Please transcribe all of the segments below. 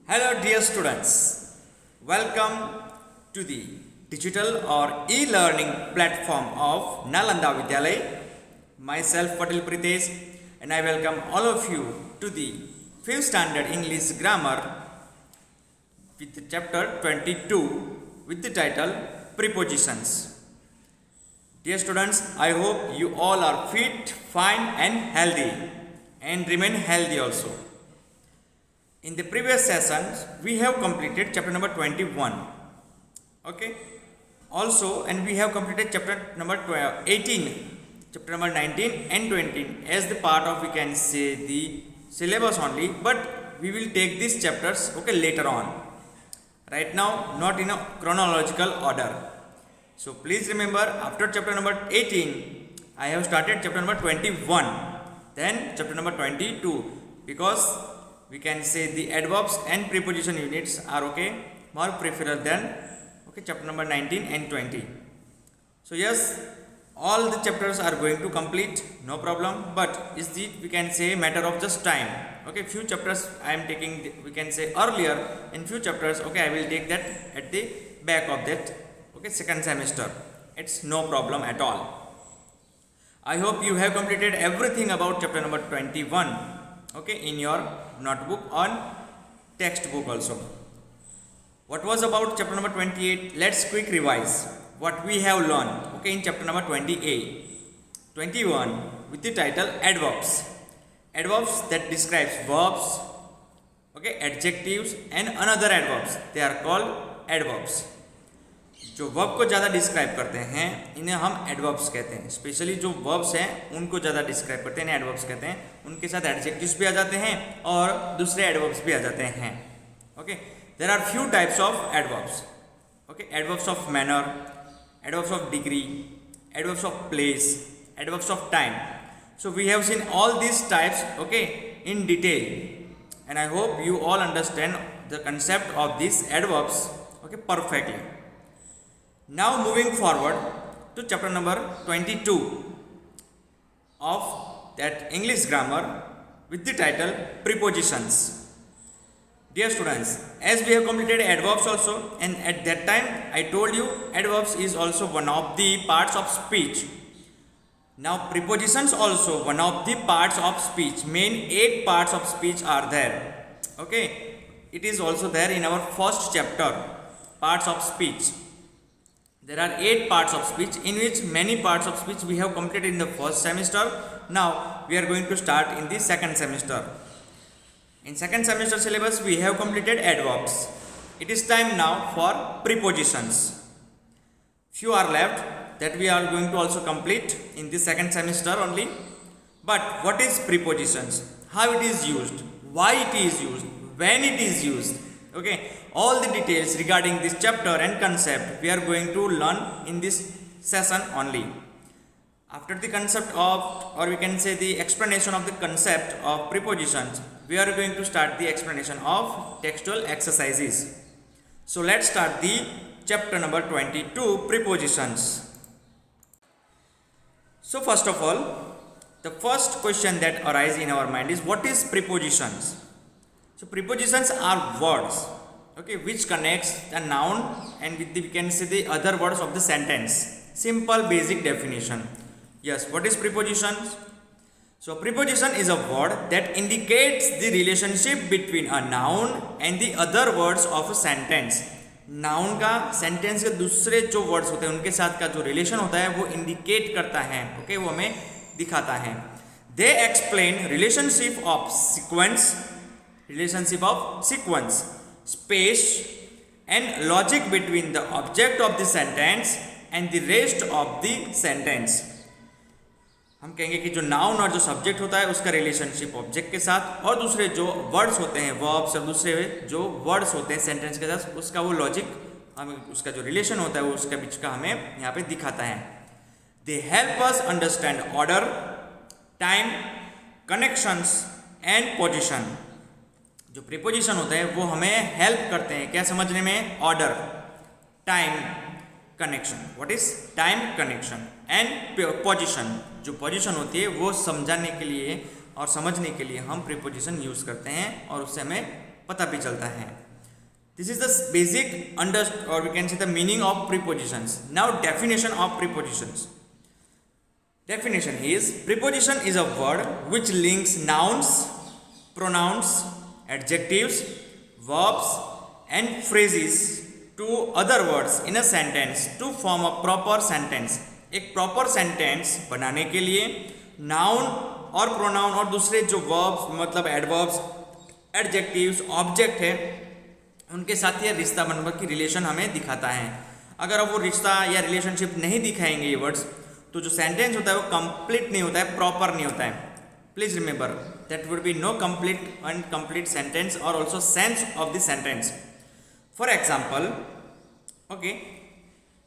Hello dear students, welcome to the digital or e-learning platform of Nalanda Vidyalay. Myself Patil Pritesh and I welcome all of you to the 5th standard English grammar with the chapter 22 with the title Prepositions. Dear students, I hope you all are fit, fine and healthy and remain healthy also. In the previous sessions, we have completed chapter number 21. Okay. Also, and we have completed chapter number 18, chapter number 19 and 20 as the part of, we can say, the syllabus only. But we will take these chapters, okay, later on. Right now, not in a chronological order. So, please remember, after chapter number 18, I have started chapter number 21. Then, chapter number 22. Because we can say the adverbs and preposition units are okay, more preferable than okay chapter number 19 and 20. So yes, all the chapters are going to complete, no problem, but is the, we can say, matter of just time. Okay, few chapters I am taking, we can say, earlier, in few chapters, okay, I will take that at the back of that, okay, second semester. It's no problem at all. I hope you have completed everything about chapter number 21. Okay, in your notebook or textbook also. What was about chapter number 28? Let's quick revise what we have learned, okay, in chapter number 28, 21 with the title adverbs. Adverbs that describes verbs, okay, adjectives and another adverbs. They are called adverbs. जो verb को ज़्यादा describe करते हैं इन्हें हम adverbs कहते हैं. Specially जो वर्ब्स हैं उनको ज़्यादा डिस्क्राइब करते हैं, एडवर्ब्स कहते हैं. उनके साथ एडजेक्टिव्स भी आ जाते हैं और दूसरे एडवर्ब्स भी आ जाते हैं. Okay, there are few types of adverbs. Okay, adverbs of manner, adverbs of degree, adverbs of place, adverbs of time. So we have seen all these types, okay, in detail and I hope you all understand the concept of this adverbs, okay, perfectly. Now moving forward to chapter number 22 of that English grammar with the title Prepositions. Dear students, as we have completed adverbs also, and at that time I told you adverbs is also one of the parts of speech. Now prepositions also one of the parts of speech. Main 8 parts of speech are there. Okay, it is also there in our first chapter, parts of speech. There are 8 parts of speech, in which many parts of speech we have completed in the first semester. Now we are going to start in the second semester. In second semester syllabus we have completed adverbs. It is time now for prepositions. Few are left that we are going to also complete in the second semester only. But what is prepositions? How it is used? Why it is used? When it is used? Okay, all the details regarding this chapter and concept we are going to learn in this session only. After the concept of, or we can say the explanation of the concept of prepositions, we are going to start the explanation of textual exercises. So let's start the chapter number 22, prepositions. So first of all, the first question that arises in our mind is, what is prepositions? So prepositions are words, okay, which connects the noun and with the, we can say, the other words of the sentence. Simple basic definition. Yes, what is prepositions? So preposition is a word that indicates the relationship between a noun and the other words of a sentence. Noun का sentence के दूसरे जो words होते हैं उनके साथ का जो relation होता है वो indicate करता है, okay, वो हमें दिखाता है. They explain relationship of sequence, space and logic between the object of the sentence and the rest of the sentence. हम कहेंगे कि जो नाउन और जो सब्जेक्ट होता है उसका रिलेशनशिप ऑब्जेक्ट के साथ और दूसरे जो वर्ड्स होते हैं, वर्ब्स और दूसरे जो वर्ड्स होते हैं सेंटेंस के साथ, उसका वो लॉजिक, हमें उसका जो रिलेशन होता है वो उसके बीच का हमें यहाँ पे दिखाता है. They help us understand order, time, connections and position. जो प्रीपोजिशन होते हैं वो हमें हेल्प करते हैं क्या समझने में? Order, time, connection. What is time, connection and position. जो पोजीशन होती है वो समझाने के लिए और समझने के लिए हम प्रीपोजिशन यूज़ करते हैं और उससे हमें पता भी चलता है। दिस इज द बेसिक और we can say the meaning of prepositions. Now definition of prepositions. Definition is preposition is a word which links nouns, pronouns, adjectives, verbs and phrases to other words in a sentence to form a proper sentence। एक proper sentence बनाने के लिए noun और pronoun और दूसरे जो verbs मतलब adverbs, adjectives, object है उनके साथ ये रिश्ता मतलब की रिलेशन हमें दिखाता है। अगर अब वो रिश्ता या रिलेशनशिप नहीं दिखाएंगे ये वर्ड्स तो जो सेंटेंस होता है वो कंप्लीट नहीं होता है, प्रॉपर नहीं होता है। Please remember that would be no complete and complete sentence और also sense of the sentence. For example, okay,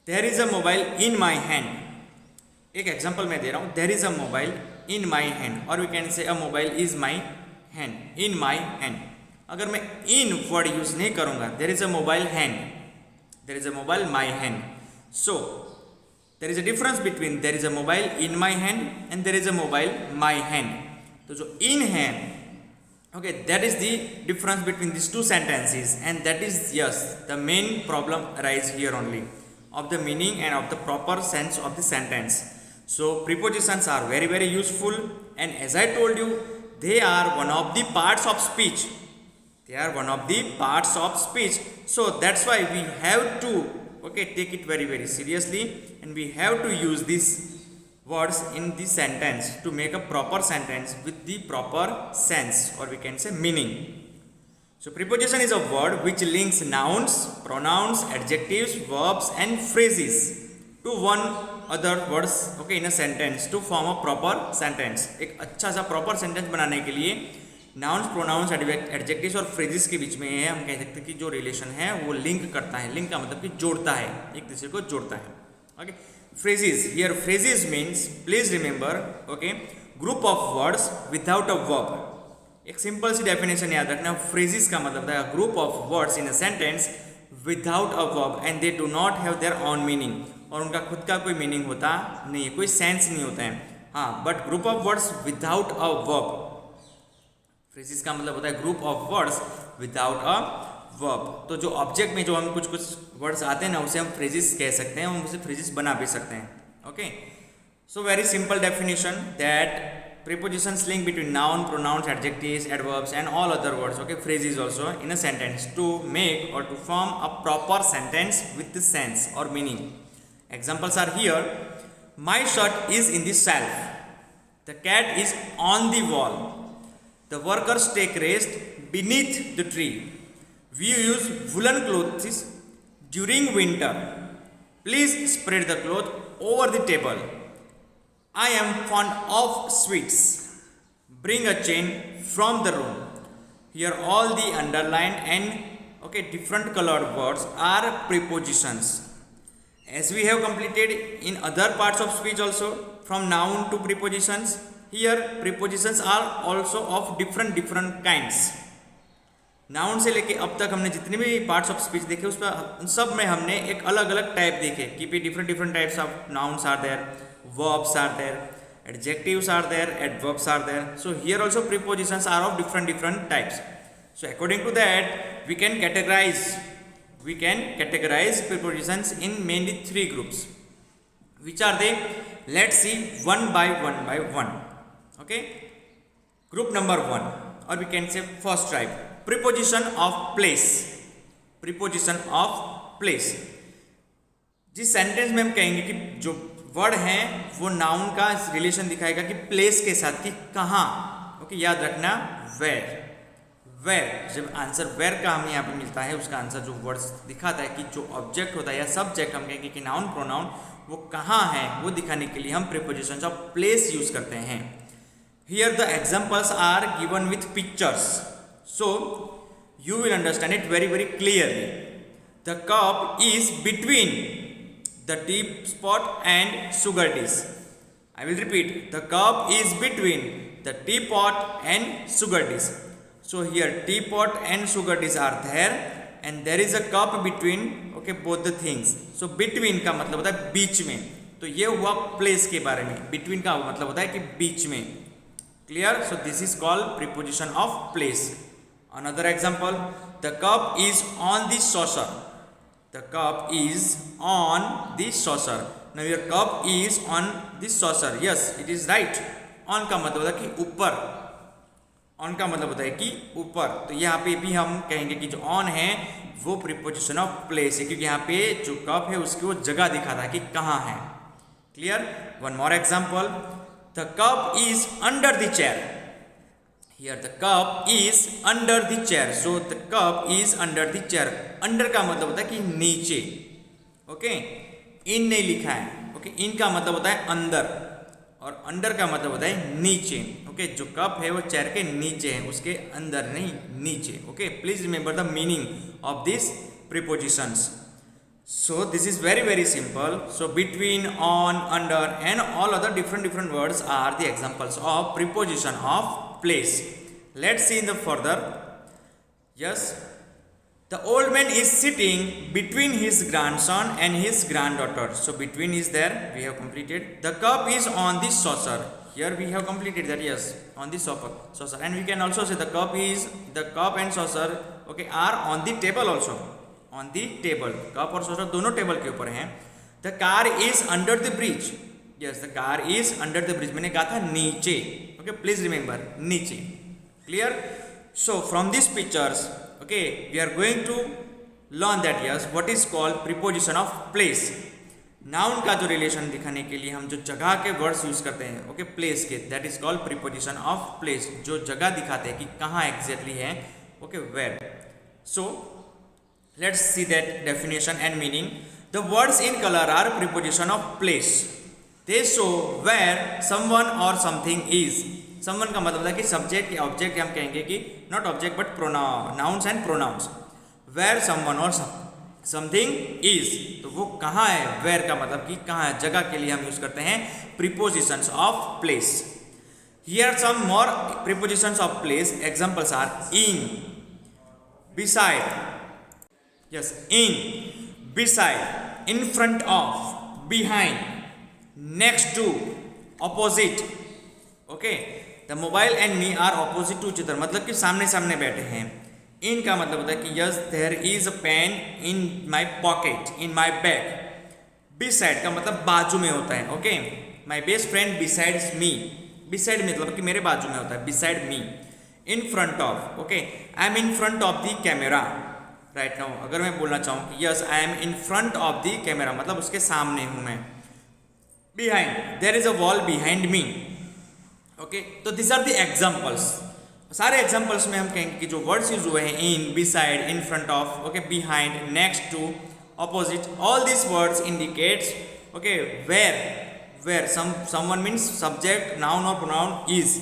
there is a mobile in my hand. एक एग्जाम्पल मैं दे रहा हूँ, there is a mobile in my hand, और we can say a mobile is my hand, in my hand. अगर मैं in word use नहीं करूँगा, there is a mobile hand, there is a mobile my hand, so there is a difference between there is a mobile in my hand and there is a mobile my hand। तो जो in है, okay, that is the difference between these two sentences and that is yes the main problem arise here only of the meaning and of the proper sense of the sentence। So prepositions are very very useful and as I told you they are one of the parts of speech, they are one of the parts of speech, so that's why we have to take it very very seriously and we have to use these words in the sentence to make a proper sentence with the proper sense or we can say meaning। So preposition is a word which links nouns, pronouns, adjectives, verbs and phrases to one other words in a sentence to form a proper sentence। एक अच्छा सा proper sentence बनाने के लिए nouns, pronounce, adjectives और phrases के बीच में है हम कह सकते हैं कि जो रिलेशन है वो लिंक करता है। लिंक का मतलब कि जोड़ता है, एक दूसरे को जोड़ता है। Okay, phrases, here phrases means please remember, okay, group of words without a verb. एक सिंपल सी डेफिनेशन याद रखना, फ्रेजेस का मतलब है group of words in a sentence without a verb and they do not have their on meaning, और उनका खुद का कोई मीनिंग होता नहीं है, कोई सेंस नहीं होता है। हाँ, but group of words without a verb, phrases का मतलब होता है group of words without a verb. तो जो ऑब्जेक्ट में जो हम कुछ कुछ वर्ड्स आते हैं ना उसे हम फ्रेजेस कह सकते हैं, हम उसे फ्रेजेस बना भी सकते हैं। Okay, so very simple definition that prepositions link between noun, pronouns, adjectives, adverbs and all other words, okay, phrases also in a sentence to make or to form a proper sentence with the sense or meaning। Examples are here, my shirt is in the shelf, the cat is on the wall, the workers take rest beneath the tree, we use woolen clothes during winter, please spread the cloth over the table, I am fond of sweets, bring a chain from the room। Here all the underlined and different colored words are prepositions, as we have completed in other parts of speech also from noun to prepositions। Here prepositions are also of different kinds। Noun से लेके अब तक हमने जितने भी parts of speech देखे उस पर सब में हमने एक अलग अलग टाइप देखे कि different types of nouns are there, verbs are there, adjectives are there, adverbs are there, so here also prepositions are of different types। So according to that we can categorize prepositions in mainly three groups। Which are they? Let's see one by one। Okay, group number one, or we can say first type, preposition of place। preposition of place, जिस sentence में हम कहेंगे कि जो word है वो noun का relation दिखाएगा कि प्लेस के साथ, कि कहाँ। ओके, याद रखना वेर जब आंसर वेर का हमें यहाँ पे मिलता है उसका आंसर जो वर्ड्स दिखाता है कि जो ऑब्जेक्ट होता है या सब्जेक्ट हम कहेंगे कि नाउन प्रोनाउन वो कहाँ है वो दिखाने के लिए हम प्रीपोजिशंस ऑफ प्लेस यूज करते हैं। Here the examples are given with pictures, so you will understand it very very clearly. The cup is between the teapot and sugar dish। I will repeat, the cup is between the teapot and sugar dish। So here teapot and sugar dish are there and there is a cup between both the things। So between का मतलब होता है बीच में, तो ये हुआ place के बारे में, between का मतलब होता है कि बीच में। Clear? So this is called preposition of place। Another example, the cup is on the saucer. The cup is on the saucer. Now your cup is on the saucer. Yes, it is right. On का मतलब होता है कि ऊपर. On का मतलब होता है कि ऊपर. तो यहाँ पे भी हम कहेंगे कि जो on है वो प्रीपोजिशन ऑफ प्लेस है, क्योंकि यहाँ पे जो कप है उसकी वो जगह दिखाता है कि कहाँ है. Clear? One more example, the cup is under the chair. Here the cup is under the chair. So the cup is under the chair. Under का मतलब होता है कि नीचे. ओके, इन नहीं लिखा है. ओके, इन का मतलब होता है अंदर और अंडर का मतलब होता है नीचे. ओके, जो कप है वो चेयर के नीचे है, उसके अंदर नहीं, नीचे. Okay, please remember the meaning of this prepositions. So this is very simple. So between, on, under and all other different words are the examples of preposition of place. Let's see in the further. Yes, the old man is sitting between his grandson and his granddaughter. So between is there, we have completed. The cup is on the saucer. Here we have completed that. Yes, on the saucer. And we can also say the cup and saucer, okay, are on the table also. On the table, cup और saucer दोनों table के ऊपर हैं. The car is under the bridge. Yes, the car is under the bridge. मैंने कहा था नीचे. Okay, please remember, नीचे. Clear? So from these pictures, okay, we are going to learn that yes, what is called preposition of place. Noun का जो relation दिखाने के लिए हम जो जगह के वर्ड्स यूज करते हैं, okay, place के, that is called preposition of place. जो जगह दिखाते हैं कि कहाँ exactly है, okay, where. So let's see that definition and meaning. The words in color are preposition of place. They show where someone or something is. Someone का मतलब है कि सब्जेक्ट या ऑब्जेक्ट, हम कहेंगे कि not object but nouns and pronouns. Where someone or something is, तो वो कहाँ है. वेयर का मतलब कि कहाँ है, जगह के लिए हम यूज करते हैं prepositions of place. Here some more prepositions of place. Examples are in, beside. Yes, in, beside, in front of, behind, next to, opposite. Okay, the mobile and me are opposite to each other, मतलब कि सामने सामने बैठे हैं. इन का मतलब होता है कि yes there is a pen in my pocket, in my bag. Beside का मतलब बाजू में होता है. Okay, my best friend besides me. Beside मतलब कि मेरे बाजू में होता है, beside me. In front of, okay, I am in front of the camera right now. अगर मैं बोलना चाहूँ कि yes I am in front of the camera, मतलब उसके सामने हूँ मैं. Behind, there is a wall behind me. Okay, तो दिस आर द एग्जाम्पल्स. सारे एग्जाम्पल्स में हम कहेंगे कि जो वर्ड्स यूज हुए हैं, in, beside, in front of, okay, behind, next to, opposite, all this words indicates, okay, where someone means subject, noun और प्रोनाउन इज,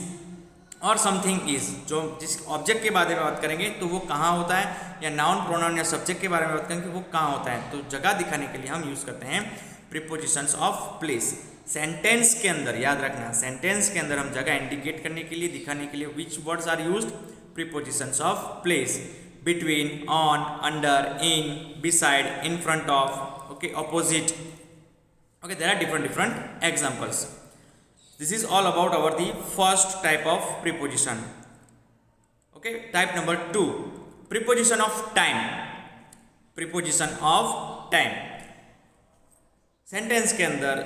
और समथिंग इज. जो जिस ऑब्जेक्ट के बारे में बात करेंगे तो वो कहाँ होता है, या नाउन, प्रोनाउन या सब्जेक्ट के बारे में बात करेंगे वो कहाँ होता है. तो जगह दिखाने के लिए हम यूज करते हैं प्रीपोजिशंस ऑफ प्लेस. सेंटेंस के अंदर याद रखना, सेंटेंस के अंदर हम जगह इंडिकेट करने के लिए, दिखाने के लिए which words are used, prepositions of place. Between, on, under, in, beside, in front of, okay, opposite. Okay, there are different examples. This is all about our the first type of preposition. Okay, type number 2, preposition of time. Preposition of time. Sentence के अंदर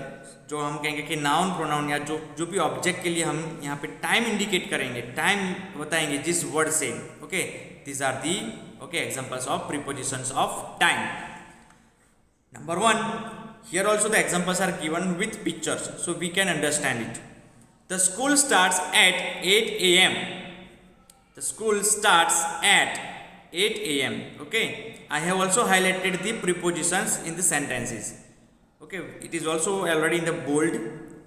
जो हम कहेंगे कि noun, pronoun या जो भी object के लिए हम यहाँ पे टाइम इंडिकेट करेंगे, टाइम बताएंगे जिस वर्ड से. Okay, these are the okay examples of prepositions of time. Number 1, here also the examples are given with pictures so we can understand it. The school starts at 8 a.m. The school starts at 8 a.m. Okay, I have also highlighted the prepositions in the sentences. Okay, it is also already in the bold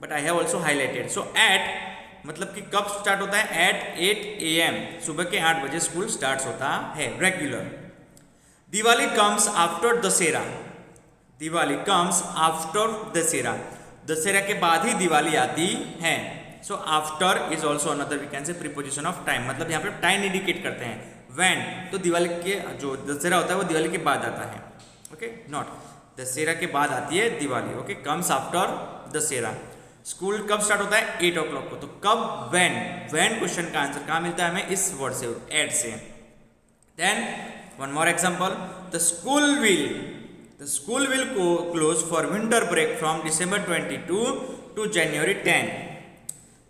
but I have also highlighted. So at मतलब कि कब start होता है, at 8 a.m. सुबह के 8 बजे school start होता है, regular. Diwali comes after Dussehra. Diwali comes after Dussehra. Dussehra के बाद ही दिवाली आती है. So after is also another we can say preposition of time, मतलब यहाँ पे टाइम इंडिकेट करते हैं. व्हेन तो दिवाली के जो दशहरा होता है वो दिवाली के बाद आता है. ओके, नॉट दशहरा के बाद आती है Diwali. Okay, comes after Dussehra. School कब स्टार्ट होता है, 8 o'clock को. तो कब, व्हेन. व्हेन क्वेश्चन का आंसर कहाँ मिलता है हमें, इस वर्ड से, एट से. Then one more example, the school will close for winter break from December 22 to January 10.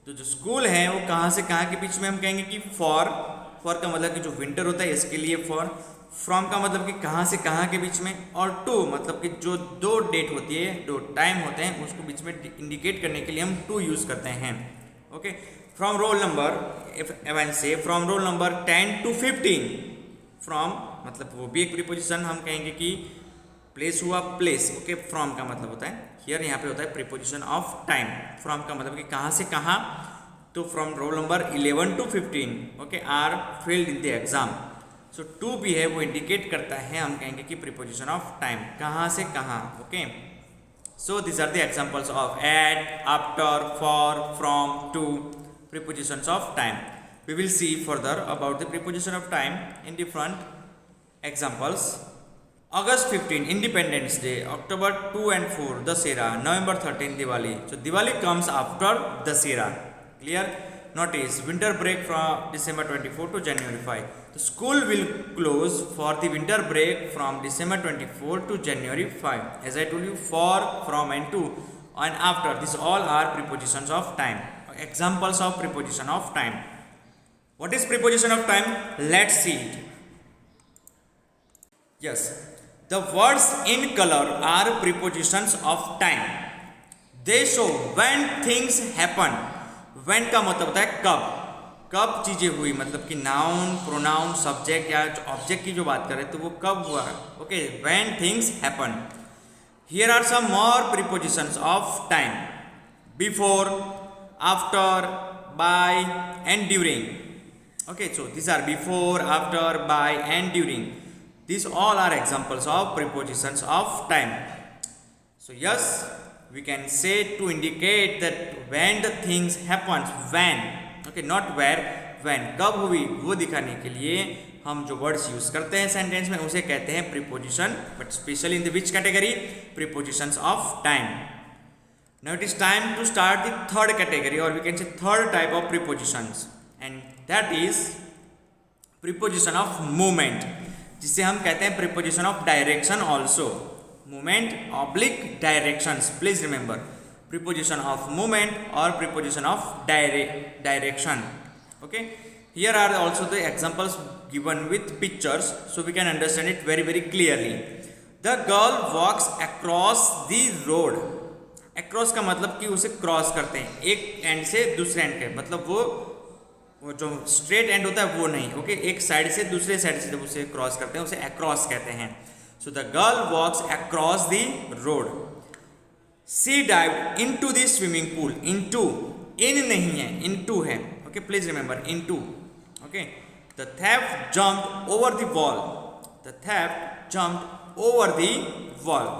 तो जो स्कूल है वो कहाँ से कहाँ के बीच में हम कहेंगे कि फॉर का मतलब कि जो विंटर होता है इसके लिए फॉर, फ्रॉम का मतलब कि कहाँ से कहाँ के बीच में, और टू मतलब कि जो दो डेट होती है, दो टाइम होते हैं, उसको बीच में इंडिकेट करने के लिए हम टू यूज़ करते हैं. Okay, from roll number, if I say from roll number 10 to 15, from मतलब वो भी एक प्रीपोजिशन, हम कहेंगे कि प्लेस हुआ प्लेस. ओके, फ्रॉम का मतलब होता है हियर, यहाँ पे होता है प्रीपोजिशन ऑफ टाइम. फ्रॉम का मतलब कि कहाँ से कहाँ, तो from roll number 11 to 15 okay are failed in the exam. So to भी है वो इंडिकेट करता है, हम कहेंगे कि प्रीपोजिशन ऑफ टाइम, कहाँ से कहाँ. Okay, so this are the examples of at, after, for, from, to, prepositions of time. We will see further about the preposition of time in different examples. August 15 Independence Day, October 2 and 4 Dussehra, November 13 Diwali. So Diwali comes after Dussehra. Clear? Notice winter break from December 24 to January 5. The school will close for the winter break from December 24 to January 5. As I told you, for, from and to and after, these all are prepositions of time. Examples of preposition of time. What is preposition of time? Let's see it. Yes, the words in color are prepositions of time. They show when things happen. When का मतलब होता है कब, कब चीजें हुई, मतलब कि नाउन, प्रोनाउन, सब्जेक्ट या ऑब्जेक्ट की जो बात करें तो वो कब हुआ. Okay, when things happen. Here are some more prepositions of time. Before, after, by and during. Okay, so these are before, after, by and during. These all are examples of prepositions of time. So yes, we can say to indicate that when the things happens, when, okay, not where, when, कब हुई वो दिखाने के लिए हम जो words use करते हैं सेंटेंस में उसे कहते हैं preposition. But specially in the which category? Prepositions of time. Now it is time to start the third category, or we can say third type of prepositions, and that is preposition of movement, जिसे हम कहते हैं preposition of direction also. Movement oblique directions. Please remember, preposition of movement or preposition of direction. Okay. Here are also the examples given with pictures, so we can understand it very very clearly. The girl walks across the road. Across का मतलब कि उसे cross करते हैं एक and से दूसरे and के, मतलब वो जो स्ट्रेट एंड होता है वो नहीं. ओके, एक साइड से दूसरे साइड से जब उसे क्रॉस करते हैं उसे अक्रॉस कहते हैं. So the girl walks across the road. She dived into the swimming pool. Into, in नहीं है, इनटू है. Okay, please remember into. Okay, the theft jumped over the wall. The theft jumped over the wall.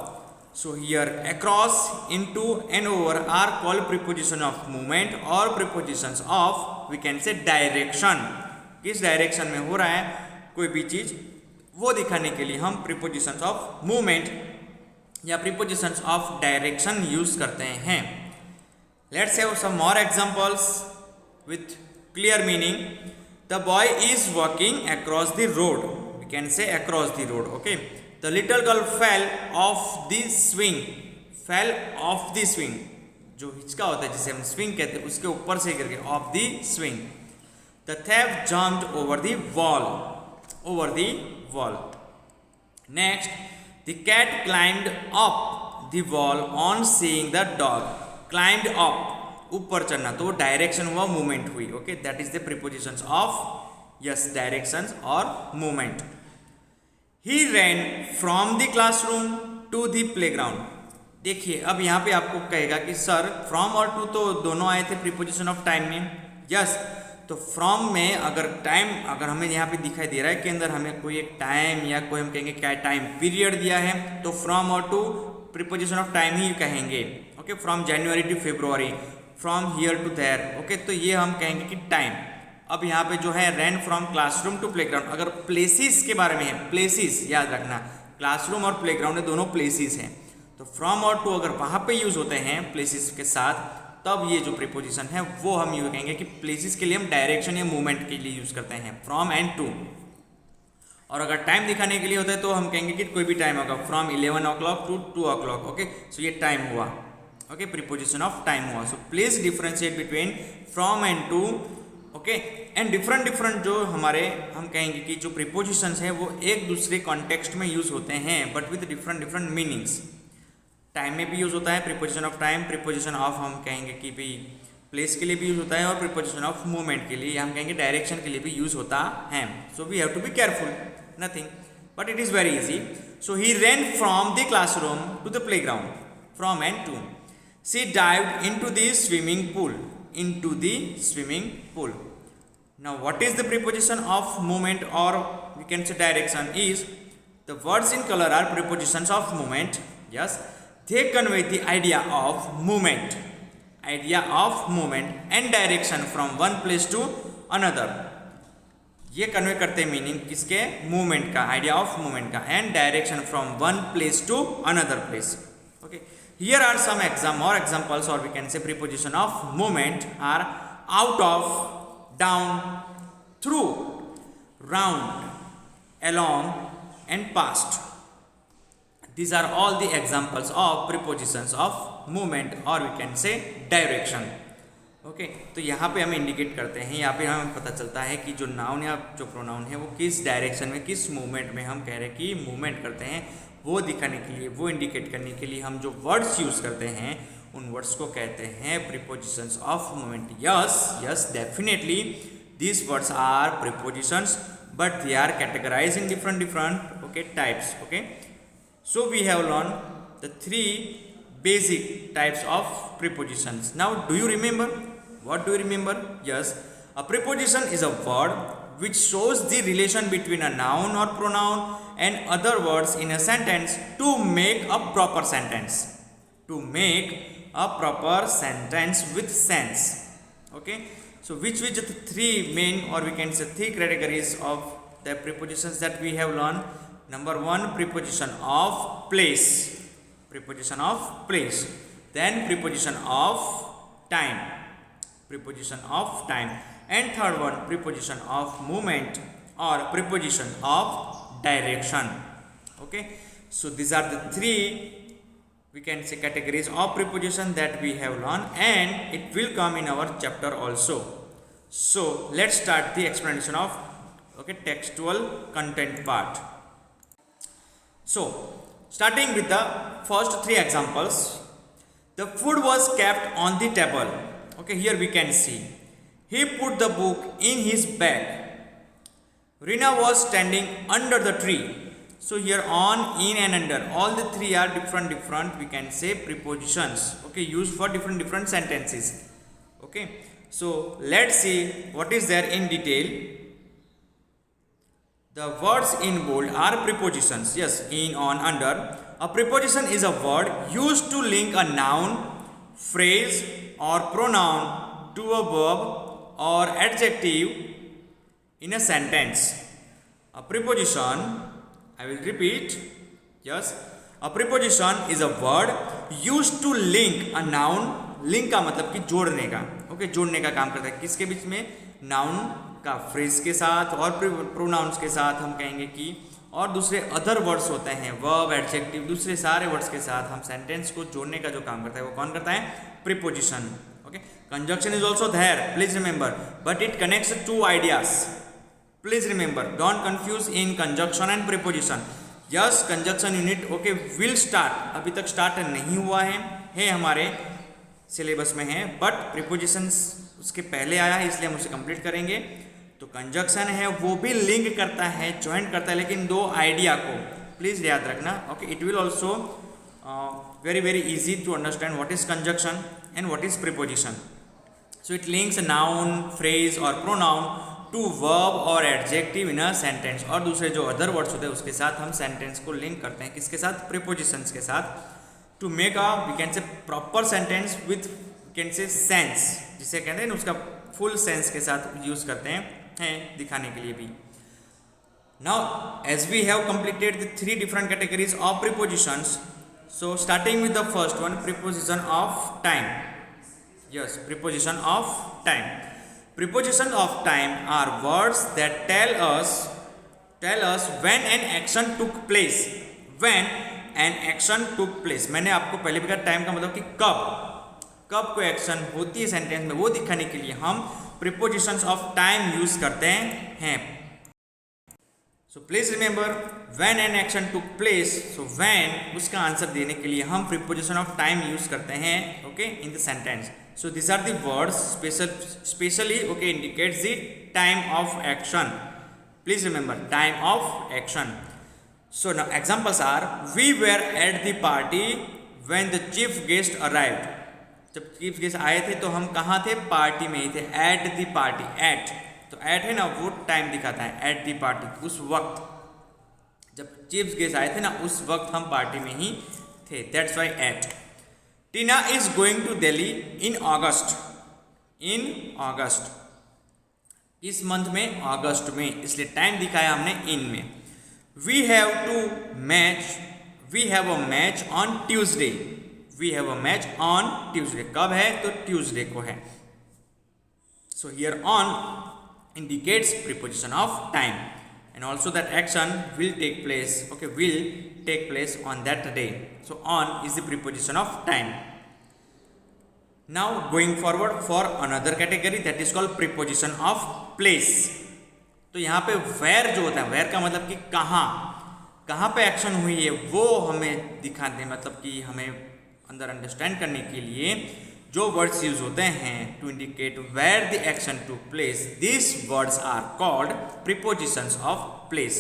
So here across, into and over are called preposition of movement or prepositions of, we can say, direction. किस direction में हो रहा है कोई भी चीज वो दिखाने के लिए हम prepositions of movement या prepositions of direction यूज करते हैं. Let's have some more examples with clear meaning. The boy is walking across the road. We can say across the road. Okay. The little girl fell off the swing. Fell off the swing. जो हिचका होता है जिसे हम swing कहते हैं उसके ऊपर से गिर गए. Off the swing. The thief jumped over the wall. Over the wall. Next, the cat climbed up the wall on seeing the dog. Climbed up. ऊपर चढ़ना, तो वो डायरेक्शन हुआ, मूवमेंट हुई. Okay, that is the prepositions of, yes, directions और movement. He ran from the classroom to the playground. देखिए अब यहाँ पे आपको कहेगा कि सर फ्रॉम और टू तो दोनों आए थे प्रीपोजिशन ऑफ टाइम में. यस, तो फ्रॉम में अगर टाइम, अगर हमें यहाँ पे दिखाई दे रहा है कि अंदर हमें कोई एक टाइम या कोई हम कहेंगे क्या टाइम पीरियड दिया है, तो फ्रॉम और टू प्रीपोजिशन ऑफ टाइम ही कहेंगे. Okay, from January to February, from here to there. Okay, तो ये हम कहेंगे कि टाइम. अब यहाँ पे जो है ran from classroom to playground, अगर प्लेसेस के बारे में है, प्लेसेस याद रखना, क्लासरूम और प्लेग्राउंड दोनों प्लेसेस हैं, तो फ्रॉम और टू अगर वहाँ पे यूज होते हैं प्लेसेस के साथ, तब ये जो प्रीपोजिशन है वो हम यूज कहेंगे कि प्लेसेस के लिए हम डायरेक्शन या मूवमेंट के लिए यूज करते हैं, फ्रॉम एंड टू. और अगर टाइम दिखाने के लिए होता है तो हम कहेंगे कि कोई भी टाइम होगा, from 11 o'clock to 2 o'clock। Okay, सो ये टाइम हुआ। ओके, प्रीपोजिशन ऑफ टाइम हुआ। So please differentiate between from and to. Okay, and different जो हमारे हम कहेंगे कि जो प्रीपोजिशंस हैं वो एक दूसरे कॉन्टेक्स्ट में यूज होते हैं, but with different meanings. Time में भी यूज होता है preposition of time, preposition of हम कहेंगे कि भाई प्लेस के लिए भी यूज होता है, और प्रीपोजिशन ऑफ मूवमेंट के लिए हम कहेंगे डायरेक्शन के लिए भी यूज होता है। So we have to be careful, nothing but it is very easy. So he ran from the classroom to the playground, from and to. She dived into the swimming pool, into the swimming pool. Now what is the preposition of movement और we can say direction is the words in colour are prepositions of movement. Yes, they convey the idea of movement and direction from one place to another। ये convey करते हैं meaning किसके, movement का, idea of movement का, and direction from one place to another place. Okay, here are some examples और we can say preposition of movement are out of, down, through, round, along and past। These are all the examples of prepositions of movement or we can say direction। Okay, तो यहाँ पे हमें indicate करते हैं, यहाँ पे हमें पता चलता है कि जो नाउन या जो प्रोनाउन है वो किस डायरेक्शन में, किस मूवमेंट में हम कह रहे हैं कि मूवमेंट करते हैं, वो दिखाने के लिए, वो इंडिकेट करने के लिए हम जो वर्ड्स यूज करते हैं उन वर्ड्स को कहते हैं prepositions of movement. Yes definitely these words are prepositions, but they are categorized in different okay types। Okay, so we have learned the three basic types of prepositions। Now do you remember? What do you remember? Yes, a preposition is a word which shows the relation between a noun or pronoun and other words in a sentence to make a proper sentence, to make a proper sentence with sense। Okay, so which the three main or we can say three categories of the prepositions that we have learned? Number one, preposition of place, preposition of place, then preposition of time, preposition of time, and third one, preposition of movement or preposition of direction। Okay, so these are the three we can say categories of preposition that we have learned, and it will come in our chapter also। So let's start the explanation of okay textual content part। So starting with the first three examples, the food was kept on the table। Okay, here we can see he put the book in his bag, Rina was standing under the tree। So here on, in and under, all the three are different we can say prepositions, okay, used for different sentences। Okay, so let's see what is there in detail। The words in bold are prepositions। Yes, in, on, under। A preposition is a word used to link a noun, phrase or pronoun to a verb or adjective in a sentence। A preposition, I will repeat, yes, a preposition is a word used to link a noun। link का मतलब कि जोड़ने का, okay, जोड़ने का काम करता है किसके बीच में, noun का phrase के साथ और pronouns के साथ हम कहेंगे कि, और दूसरे अदर वर्ड्स होते हैं verb, adjective, दूसरे सारे वर्ड्स के साथ हम सेंटेंस को जोड़ने का जो काम करता है वो कौन करता है, preposition। okay, conjunction is also there, please remember, but it connects two ideas। Please remember, don't confuse in conjunction and preposition। Yes, conjunction unit okay will start, अभी तक स्टार्ट नहीं हुआ है हमारे सिलेबस में है, बट prepositions उसके पहले आया है इसलिए हम उसे कंप्लीट करेंगे। तो कंजक्शन है वो भी लिंक करता है, ज्वाइन करता है, लेकिन दो आइडिया को प्लीज याद रखना। Okay, it will also very easy to understand what is conjunction and what is preposition। So it links a noun, phrase or pronoun to verb or adjective in a sentence। और दूसरे जो other words होते हैं उसके साथ हम sentence को link करते हैं किसके साथ, prepositions के साथ, to make a we can say proper sentence with we can say sense, जिसे कहते हैं ना उसका फुल सेंस के साथ यूज करते हैं दिखाने के लिए भी। Now as we have completed the three different categories of prepositions, so starting with the first one, preposition of time। Yes, preposition of time। Prepositions of time are words that tell us when an action took place, when an action took place, मैंने आपको पहले भी कहा time का मतलब कि कब कोई एक्शन होती है सेंटेंस में, वो दिखाने के लिए हम प्रीपोजिशंस ऑफ टाइम यूज करते हैं। सो please remember when an action took place, so when उसका आंसर देने के लिए हम प्रीपोजिशन ऑफ टाइम यूज करते हैं, okay, in the sentence. So this are the words specially, okay, indicates the time of action. Please remember time of action. So now examples are, we were at the party when the chief guest arrived, जब chief guest आए थे तो हम कहाँ थे, party में ही थे, एट द पार्टी, एट, तो एट है ना वो टाइम दिखाता है, एट द पार्टी, उस वक्त जब चीफ गेस्ट आए थे ना उस वक्त हम पार्टी में ही थे, that's why at. Tina is going to Delhi in August, in August, इस मंथ में, अगस्त में, इसलिए टाइम दिखाया हमने इन में। We have a match on Tuesday, we have a match on Tuesday, कब है तो ट्यूजडे को है। So here on indicates preposition of time, and also that action will take place, okay, will take place on that day. So on is the preposition of time. Now going forward for another category that is called preposition of place. तो यहाँ पे where जो होता है, where का मतलब कि कहाँ पे एक्शन हुई है वो हमें दिखाते हैं, मतलब कि हमें अंदर अंडरस्टैंड करने के लिए जो वर्ड्स यूज होते हैं to indicate where the action to place, this words are called prepositions of place.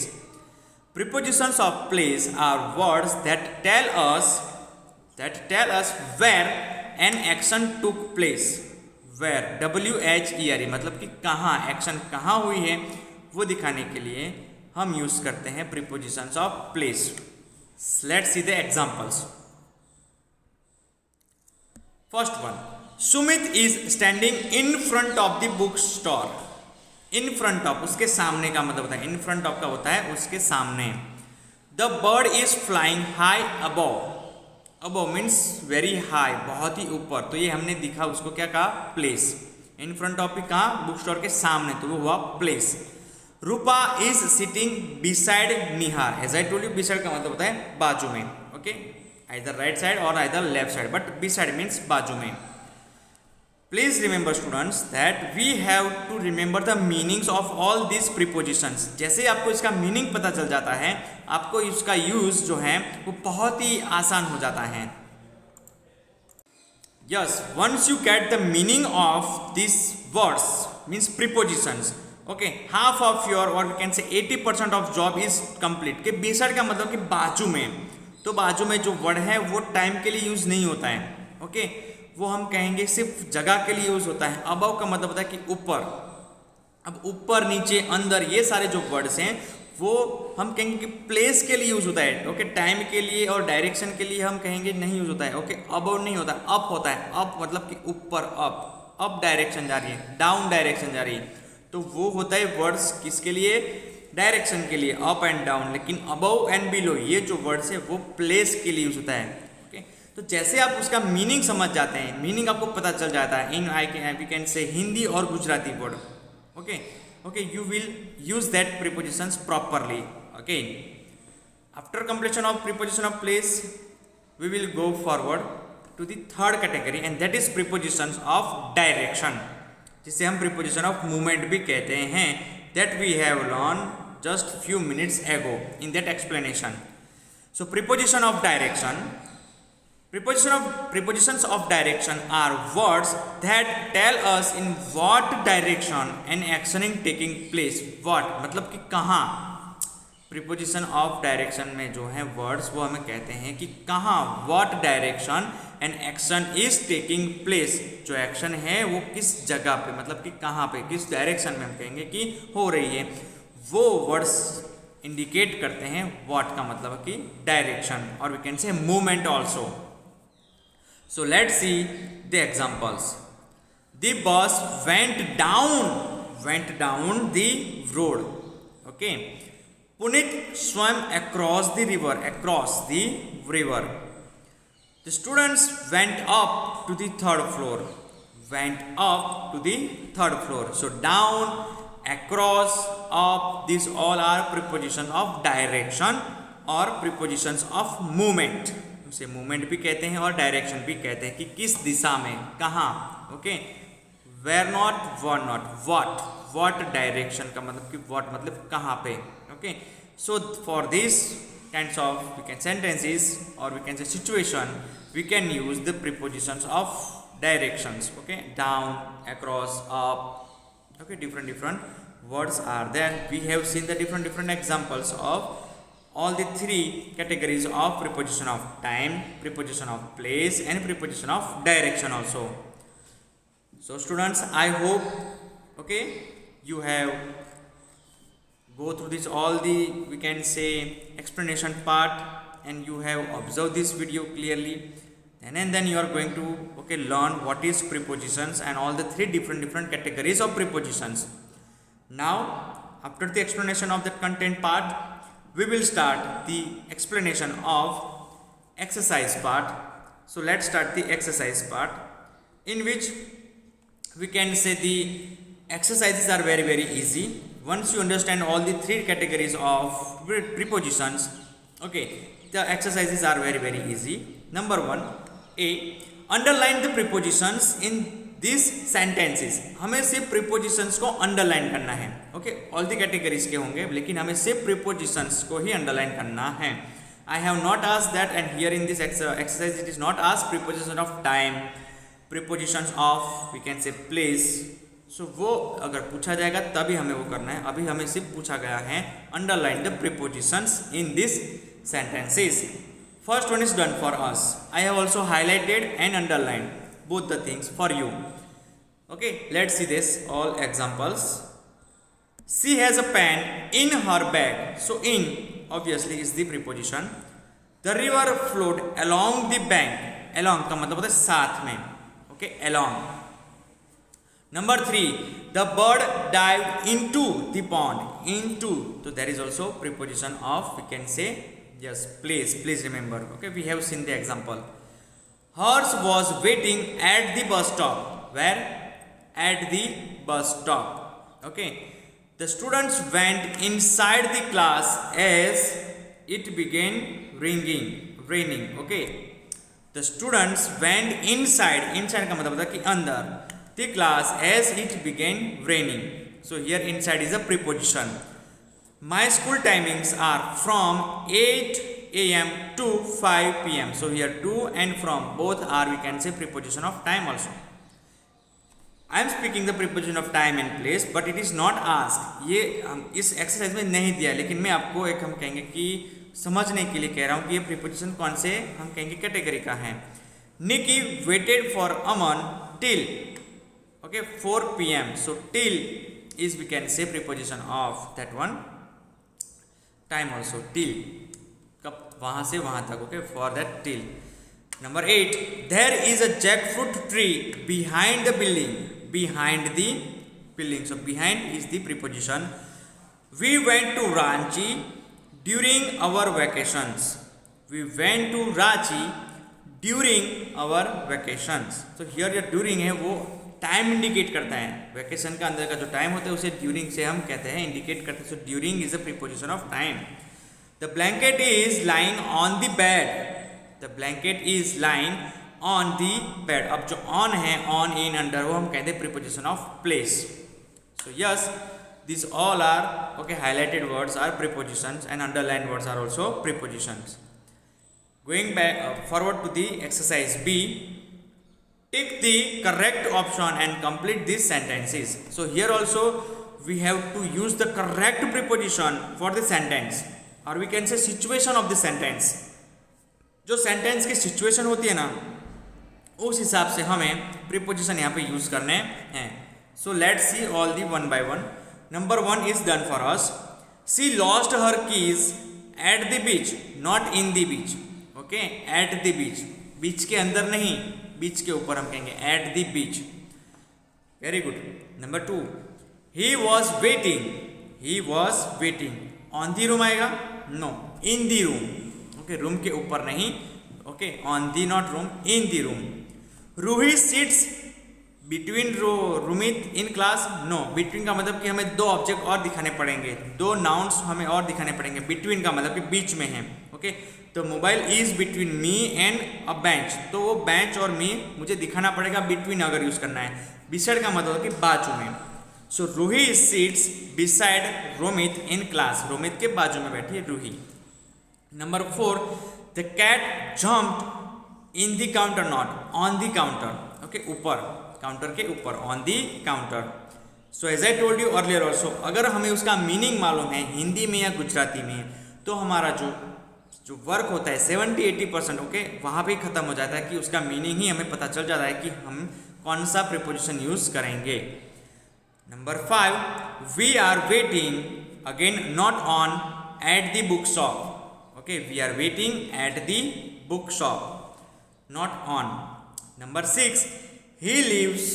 Prepositions of place are words that tell us where an action took place, where, WHERE, मतलब कि कहाँ action कहाँ हुई है वो दिखाने के लिए हम यूज करते हैं prepositions of place. Let's see the examples. First one, Sumit is standing in front of the book store, in front of, उसके सामने का मतलब होता है, इन फ्रंट ऑफ का होता है उसके सामने। The bird is flying high above, above means very high, बहुत ही ऊपर, तो ये हमने दिखा उसको क्या कहा, प्लेस। इन फ्रंट ऑफ भी कहा, बुक स्टोर के सामने, तो वो हुआ place. Rupa is sitting beside Nihar, as I told you beside का मतलब होता है बाजू में, okay, either right side or either left side, but beside means बाजू में। Please remember students that we have to remember the meanings of all these prepositions. जैसे आपको इसका मीनिंग पता चल जाता है, आपको इसका यूज जो है वो बहुत ही आसान हो जाता है। Yes, once you get the meaning of these words means prepositions, okay, half of your, or we can say 80% of job is complete। के beside का मतलब कि बाजू में, तो बाजू में जो वर्ड है वो टाइम के लिए यूज नहीं होता है, ओके, वो हम कहेंगे सिर्फ जगह के लिए यूज होता है। अबव का मतलब होता है कि ऊपर, अब ऊपर नीचे अंदर ये सारे जो वर्ड्स हैं वो हम कहेंगे कि प्लेस के लिए यूज होता है, ओके, टाइम के लिए और डायरेक्शन के लिए हम कहेंगे नहीं यूज होता है, ओके, अबव नहीं होता, अप होता है, अप मतलब कि ऊपर, अप डायरेक्शन जा रही है, डाउन डायरेक्शन जा रही है, तो वो होता है वर्ड्स किसके लिए, डायरेक्शन के लिए, अप एंड डाउन। लेकिन अबव एंड बिलो ये जो वर्ड्स है वो प्लेस के लिए यूज होता है, ओके। तो जैसे आप उसका मीनिंग समझ जाते हैं, मीनिंग आपको पता चल जाता है इन वी कैन से हिंदी और Gujarati word, okay, you will use that prepositions properly, okay। After completion of preposition of place, we will go forward to the third category, and that is prepositions of direction, जिसे हम preposition of movement भी कहते हैं, that we have learned just few minutes ago in that explanation. So preposition of direction, prepositions of direction are words that tell us in what direction an action is taking place. What मतलब कि कहाँ, preposition of direction में जो है words वो हमें कहते हैं कि कहाँ, what direction an action is taking place, जो action है वो किस जगह पे, मतलब कि कहाँ पे, किस direction में हम कहेंगे कि हो रही है, वो words indicate करते हैं what का मतलब कि direction, और we can say movement also. So let's see the examples. The bus went down the road. Okay. Punit swam across the river. The students went up to the third floor. So down, across, of these all are preposition of direction और prepositions of movement. उसे movement भी कहते हैं और direction भी कहते हैं कि किस दिशा में, कहाँ. Okay, where not, where not, what direction का मतलब कि what मतलब कहाँ पे. Okay, so for this kinds of we can sentences or we can say situation, we can use the prepositions of directions. Okay, down, across, up. Okay, different words are there. We have seen the different examples of all the three categories of preposition of time, preposition of place and preposition of direction also. So students, I hope okay you have go through this all the we can say explanation part and you have observed this video clearly, and then you are going to okay learn what is prepositions and all the three different categories of prepositions. Now after the explanation of the content part, we will start the explanation of exercise part. So let's start the exercise part, in which we can say the exercises are very easy. Once you understand all the three categories of prepositions, okay, the exercises are very easy. Number 1, A, underline the prepositions in these sentences. हमें सिर्फ prepositions को underline करना है. Okay, all the categories के होंगे लेकिन हमें सिर्फ prepositions को ही underline करना है. I have not asked that, and here in this exercise it is not asked preposition of time, prepositions of we can say place. So वो अगर पूछा जाएगा तभी हमें वो करना है. अभी हमें सिर्फ पूछा गया है underline the prepositions in these sentences. First one is done for us. I have also highlighted and underlined both the things for you. Okay, let's see this all examples. She has a pen in her bag. So in obviously is the preposition. The river flowed along the bank. Along का मतलब होता है साथ में. Okay, along. Number 3, the bird dived into the pond. Into, so there is also preposition of we can say yes place. Please remember. Okay, we have seen the example. Horse was waiting at the bus stop. Where? At the bus stop. Okay, the students went inside the class as it began raining. Okay, the students went inside का मतलब होता है कि अंदर, the class as it began raining. So here inside is a preposition. My school timings are from 8 a.m. to 5 p.m. So here to and from both are we can say preposition of time also. I am speaking the preposition of time and place, but it is not asked. ये इस exercise में नहीं दिया, लेकिन मैं आपको एक हम कहेंगे कि समझने के लिए कह रहा हूँ कि ये preposition कौन से हम कहेंगे कैटेगरी का है. Nikki waited for Aman till okay 4 p.m. So till is we can say preposition of that one. Time also till, कब वहाँ से वहाँ तक. Okay, for that till. Number 8, there is a jackfruit tree behind the building. Behind the building. So behind is the preposition. We went to Ranchi during our vacations. We went to Ranchi during our vacations. So here जो during है वो time indicate करता है. Vacation का अंदर का जो time होता है उसे ड्यूरिंग से हम कहते हैं इंडिकेट करते हैं. So during is a preposition of time. The blanket is lying on the bed. The blanket is lying on the bed. अब जो ऑन है, ऑन, इन, अंडर, वो हम कहते हैं preposition of place. So yes, this all are okay highlighted words are prepositions and underline words are also prepositions. Going back forward to the exercise B, tick the correct option and complete these sentences. So here also we have to use the correct preposition for the sentence, or we can say situation of the sentence. जो sentence की situation होती है ना, उस हिसाब से हमें preposition यहाँ पे use करने हैं. So let's see all the one by one. Number 1 is done for us. She lost her keys at the beach, not in the beach. Okay, at the beach. Beach के अंदर नहीं, beach के ऊपर हम कहेंगे at the beach. Very good. Number 2, he was waiting. He was waiting. On the room आएगा? No, in the room. Okay, room के ऊपर नहीं. Okay, on the not room, in the room. Roohi sits between Rumit in class, no. Between का मतलब कि हमें दो object और दिखाने पड़ेंगे, दो नाउन्स हमें और दिखाने पड़ेंगे। बिटवीन का मतलब कि बीच में है, ओके। तो mobile is between me and a bench, तो वो बेंच और मी मुझे दिखाना पड़ेगा बिटवीन अगर यूज करना है। बिसाइड का मतलब कि बाजू में। So Roohi sits beside Romit in class, Romit के बाजू में बैठी है रूही। Number 4, the cat jumped in the counter, not on the counter, okay, ऊपर, काउंटर के ऊपर, on the counter. So as I told you earlier also, अगर हमें उसका मीनिंग मालूम है हिंदी में या गुजराती में, तो हमारा जो वर्क होता है 70-80%, ओके, वहाँ पे खत्म हो जाता है कि उसका मीनिंग ही हमें पता चल जाता है कि हम कौन सा प्रीपोजिशन यूज करेंगे। Number 5, we are waiting, again not on, at the book shop, okay, we are waiting at the book shop, not on. Number 6, he lives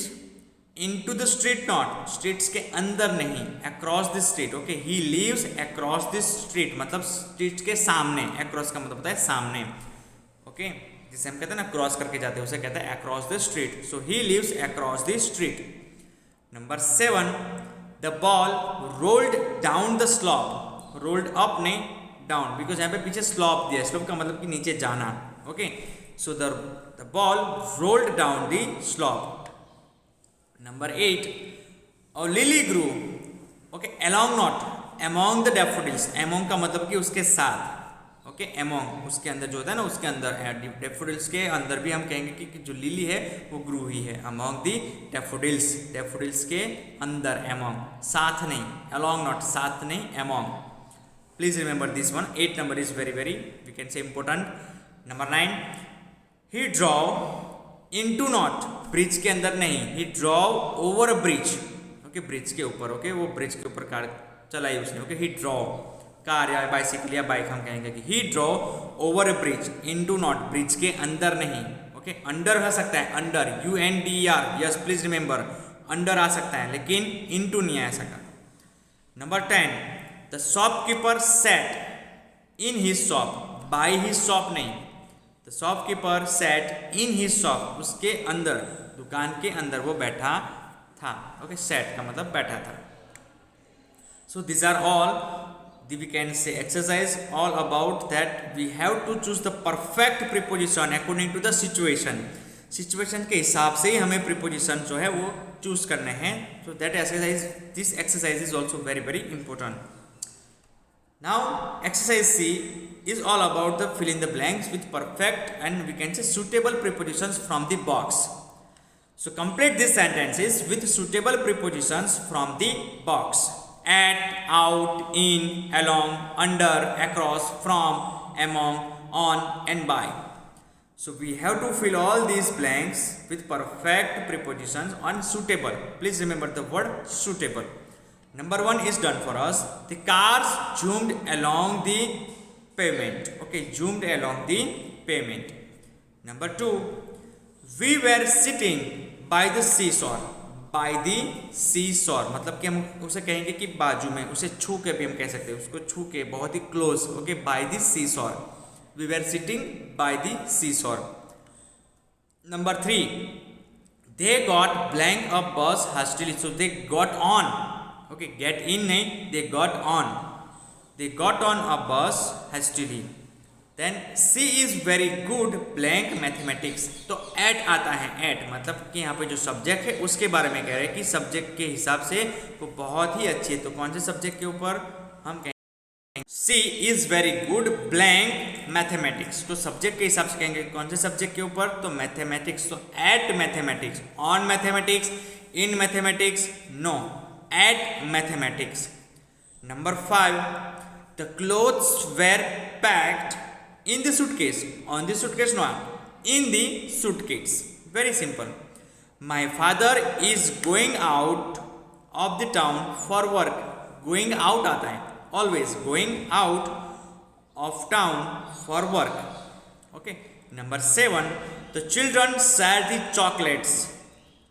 into the street, not, streets के अंदर नहीं, across the street, okay, he lives across the street मतलब street के सामने, across का मतलब होता है सामने, ओके, जिसे हम कहते हैं ना क्रॉस करके जाते हैं उसे कहते हैं across the street, so he lives across the street। Number 7, the ball rolled down the slope, rolled up नहीं down, बिकॉज यहाँ पे पीछे slope दिया, slope का मतलब कि नीचे जाना, okay, so the ball rolled down the slope। Number 8, a lily grew, okay, along, not among the daffodils, among का मतलब कि उसके साथ, ओके, among उसके अंदर जो होता है ना, उसके अंदर, daffodils के अंदर भी हम कहेंगे कि जो लिली है वो ग्रू हुई है, among the daffodils, daffodils के अंदर, among, साथ नहीं, along not, साथ नहीं, among। Please remember this one, 8 number is very we can say important। Number 9, he drove into, not, bridge के अंदर नहीं, he drove over a bridge, okay, bridge के ऊपर, ओके, वो ब्रिज के ऊपर कार चलाई उसने, ओके, he drove, कार या बाइसिकल या बाइक हम कहेंगे कि he drove over a bridge into, not, bridge के अंदर नहीं, ओके, अंडर हो सकता है, under, UNDER, yes, please remember, under आ सकता है लेकिन into नहीं आ सकता। Number 10, the shopkeeper sat in his shop, by his shop नहीं, the shopkeeper sat in his shop, उसके अंदर, दुकान के अंदर वो बैठा था, ओके, sat का मतलब बैठा था। So these are all we can say exercise all about that we have to choose the perfect preposition according to the situation, situation के हिसाब से ही हमें preposition जो है वो choose करने हैं। So that exercise, this exercise is also very important। Now exercise C is all about the fill in the blanks with perfect and we can say suitable prepositions from the box। So complete these sentences with suitable prepositions from the box: at, out, in, along, under, across, from, among, on and by। So we have to fill all these blanks with perfect prepositions on suitable, please remember the word suitable। Number 1 is done for us, the cars zoomed along the pavement, okay, zoomed along the pavement। Number 2, we were sitting by the seashore, by the seashore मतलब कि हम उसे कहेंगे कि बाजू में, उसे छू के भी हम कह सकते हैं, उसको छू के, बहुत ही close, okay, by the seashore, we were sitting by the seashore। Number 3, they got blank a bus hastily, so they got on, okay, get in नहीं, they got on a bus hastily। Then C is very good blank mathematics, तो at आता है, at मतलब कि यहाँ पे जो subject है उसके बारे में कह रहे हैं कि सब्जेक्ट के हिसाब से वो बहुत ही अच्छी है, तो कौन से सब्जेक्ट के ऊपर हम कहेंगे C is very good blank mathematics, तो सब्जेक्ट के हिसाब से कहेंगे कौन से सब्जेक्ट के ऊपर, तो मैथमेटिक्स, तो at mathematics, on mathematics, in mathematics, no, at mathematics। Number 5, the clothes were packed in the suitcase, on the suitcase, no, in the suitcase, very simple। My father is going out of the town for work, going out आता है, always going out of town for work, okay। Number 7, the children share the chocolates,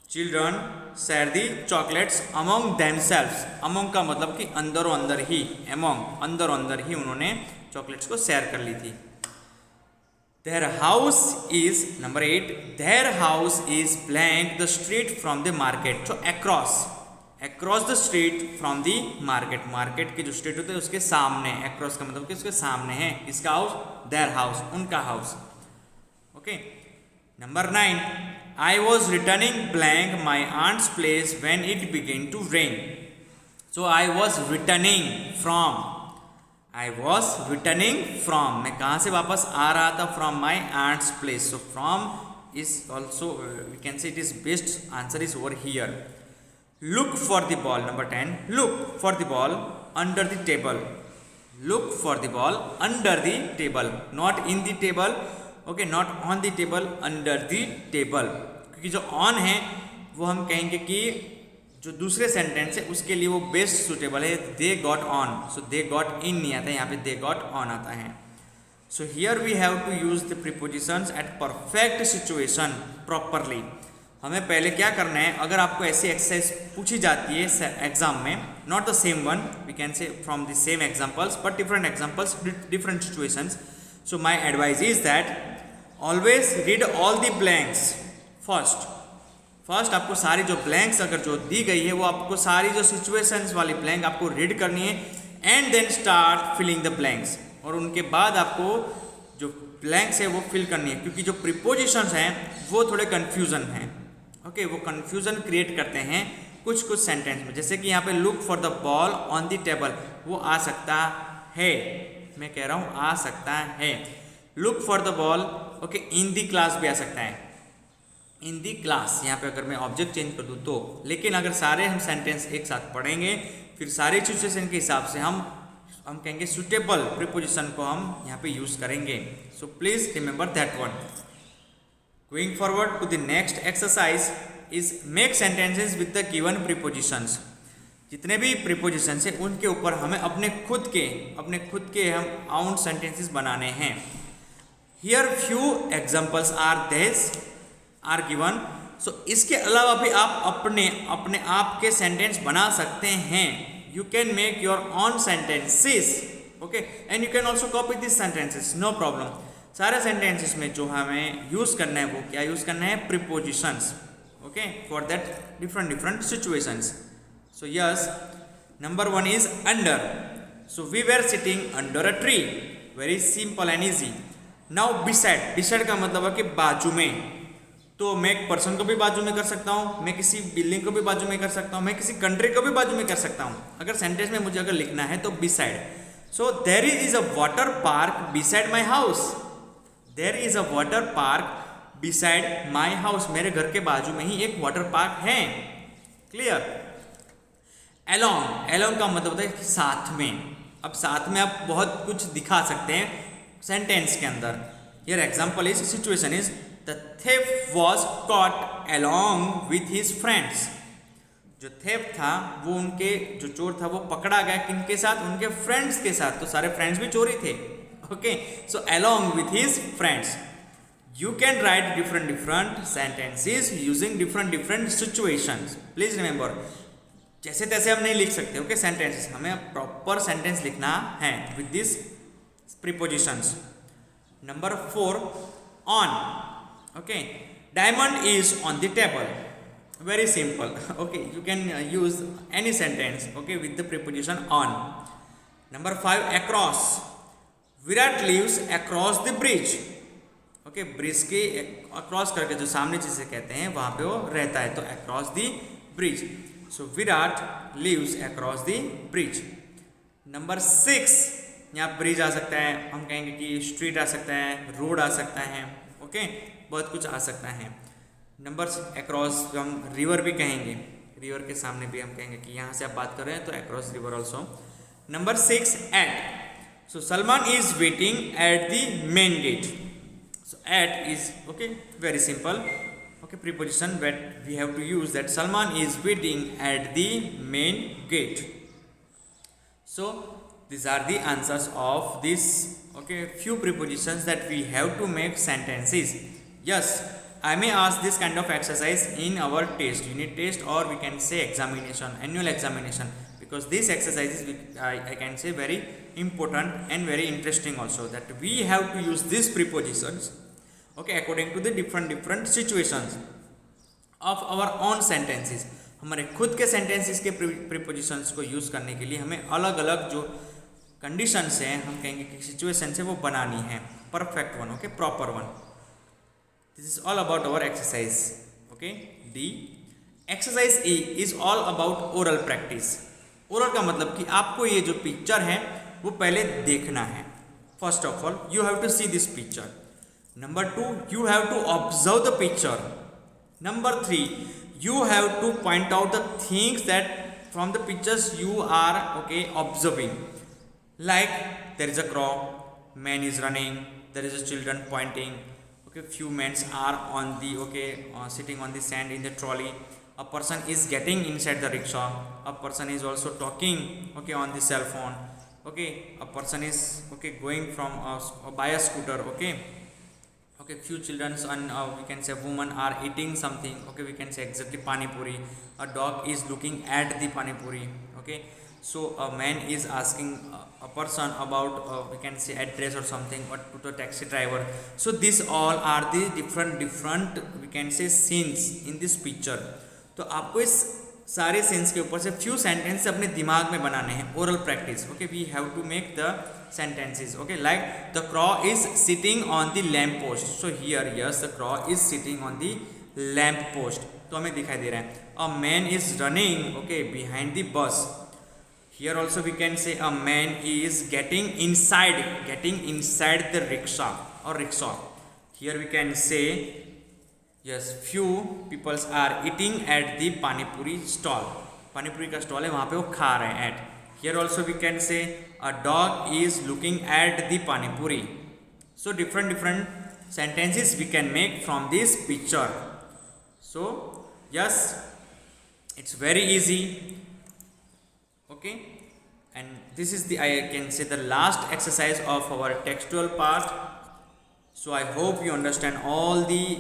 children share the chocolates among themselves, among का मतलब कि अंदर अंदर ही, among अंदर अंदर ही उन्होंने चॉकलेट्स को शेयर कर ली थी। their house is number 8, their house is blank the street from the market. So across the street from the market के जो स्ट्रीट होते हैं उसके सामने, across का मतलब कि उसके सामने है इसका हाउस, their house उनका house. Okay. Number 9, I was returning blank my aunt's place when it began to rain. So I was returning from, मैं कहाँ से वापस आ रहा था? From my aunt's place. So from is also we can say it is best answer is over here. Look for the ball. Number 10, look for the ball under the table. Look for the ball under the table, not in the table. Okay, not on the table, under the table. क्योंकि जो on है वो हम कहेंगे कि जो दूसरे sentence है उसके लिए वो बेस्ट सुटेबल है. They got on, so they got in नहीं आता है, यहाँ पे दे गॉट ऑन आता है. So here we have to use the prepositions at perfect situation properly. हमें पहले क्या करना है, अगर आपको ऐसी एक्सरसाइज पूछी जाती है एग्जाम में, not the same one, we can say from the same examples but different examples, different situations. So my advice is that always read all the blanks first आपको सारी जो blanks अगर जो दी गई है वो आपको सारी जो situations वाली blank आपको read करनी है and then start filling the blanks. और उनके बाद आपको जो blanks है वो fill करनी है, क्योंकि जो prepositions हैं वो थोड़े confusion हैं. ओके, वो confusion create करते हैं कुछ सेंटेंस में. जैसे कि यहाँ पे look for the ball on the table, वो आ सकता है, मैं कह रहा हूँ आ सकता है. Look for the ball, okay, in the class भी आ सकता है, इन दी क्लास. यहाँ पे अगर मैं ऑब्जेक्ट चेंज कर दूँ तो, लेकिन अगर सारे हम सेंटेंस एक साथ पढ़ेंगे फिर सारे सिचुएशन के हिसाब से हम कहेंगे सुटेबल प्रीपोजिशन को हम यहाँ पे यूज करेंगे. So please remember that one. Going forward to the next exercise is make sentences with the given prepositions. जितने भी प्रीपोजिशंस हैं उनके ऊपर हमें अपने खुद के हम आउट सेंटेंसेस बनाने हैं. Here few examples are given. So इसके अलावा भी आप अपने आप के सेंटेंस बना सकते हैं. You can make your own sentences, okay, and you can also copy this sentences, no problem. सारे सेंटेंसेस में जो हमें यूज करना है वो क्या यूज करना है? Prepositions. Okay, for that different situations. So yes, number 1 is under. So we were sitting under a tree. Very simple and easy. Now beside का मतलब है कि बाजू में. तो मैं एक पर्सन को भी बाजू में कर सकता हूँ, मैं किसी बिल्डिंग को भी बाजू में कर सकता हूँ, मैं किसी कंट्री को भी बाजू में कर सकता हूँ. अगर सेंटेंस में मुझे अगर लिखना है तो beside. So there is a water park beside my house. There is a water park beside my house. मेरे घर के बाजू में ही एक वाटर पार्क है. क्लियर? along का मतलब होता है साथ में. अब साथ में आप बहुत कुछ दिखा सकते हैं सेंटेंस के अंदर. Here example is, situation is, the thief was caught along with his friends. जो थेफ्ट था वो उनके जो चोर था वो पकड़ा गया किनके साथ? उनके फ्रेंड्स के साथ. तो सारे फ्रेंड्स भी चोरी थे. Okay, so along with his friends. You can write different sentences using different situations. Please remember, जैसे तैसे हम नहीं लिख सकते. ओके, सेंटेंसेस हमें प्रॉपर सेंटेंस लिखना है with this prepositions. Number 4, on. Okay, diamond is on the table. Very simple. Okay, you can use any sentence, okay, with the preposition on. Number 5, across. Virat lives across the bridge. Okay, bridge के across करके जो सामने चीजें कहते हैं वहां पे वो रहता है, तो across the bridge. So Virat lives across the bridge. Number 6, यहाँ ब्रिज आ सकता है, हम कहेंगे कि स्ट्रीट आ सकता है, रोड आ सकता है. ओके, बहुत कुछ आ सकता है. नंबर अक्रॉस हम रिवर भी कहेंगे, रिवर के सामने भी हम कहेंगे कि यहाँ से आप बात कर रहे हैं तो across river also. Number 6, at. So Salman is waiting at the main gate. So at is, okay, very simple. Okay, preposition that we have to use, that Salman is waiting at the main gate. So these are the answers of this, okay, few prepositions that we have to make sentences. Yes, I may ask this kind of exercise in our test, unit test, or we can say examination, annual examination, because these exercises I can say very important and very interesting also, that we have to use these prepositions, okay, according to the different situations of our own sentences. हमारे खुद के sentences के prepositions को use करने के लिए हमें अलग अलग जो conditions हैं, हम कहेंगे कि situations है, वो बनानी है perfect one, okay, proper one. This is all about our exercise. Okay, D. Exercise E is all about oral practice. Oral का मतलब कि आपको ये जो पिक्चर है वो पहले देखना है. First of all, you have to see this picture. Number 2, you have to observe the picture. Number 3, you have to point out the things that from the pictures you are, okay, observing. Like there is a crow, man is running, there is a children pointing. Okay, few men are on the, okay, sitting on the sand in the trolley. A person is getting inside the rickshaw. A person is also talking, okay, on the cell phone. Okay, a person is, okay, going from by a scooter. Okay, okay, few children and we can say women are eating something. Okay, we can say exactly pani puri. A dog is looking at the pani puri. Okay, so a man is asking a person about we can say address or something, or to the taxi driver. So these all are the different we can say scenes in this picture. तो आपको इस सारे sense के ऊपर से few sentence अपने दिमाग में बनाने हैं. Oral practice. Okay, we have to make the sentences. Okay, like the crow is sitting on the lamp post. So here, yes, the crow is sitting on the lamp post. तो हमें दिखाई दे रहा है. A man is running, okay, behind the bus. Here also we can say a man is getting inside the rickshaw or rickshaw. Here we can say, yes, few peoples are eating at the pani puri stall. pani puri का stall है, वहाँ पे वो खा रहे हैं at. Here also we can say a dog is looking at the pani puri. So different sentences we can make from this picture. So yes, it's very easy. Okay, and this is the, I can say, the last exercise of our textual part. So I hope you understand all the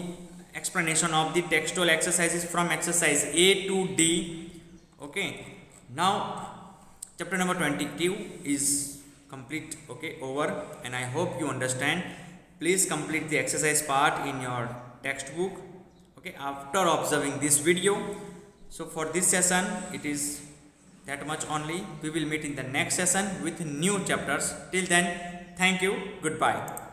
explanation of the textual exercises from exercise A to D. Okay, now chapter number 22 is complete, okay, over, and I hope you understand. Please complete the exercise part in your textbook, okay, after observing this video. So for this session it is that much only. We will meet in the next session with new chapters. Till then, thank you, goodbye.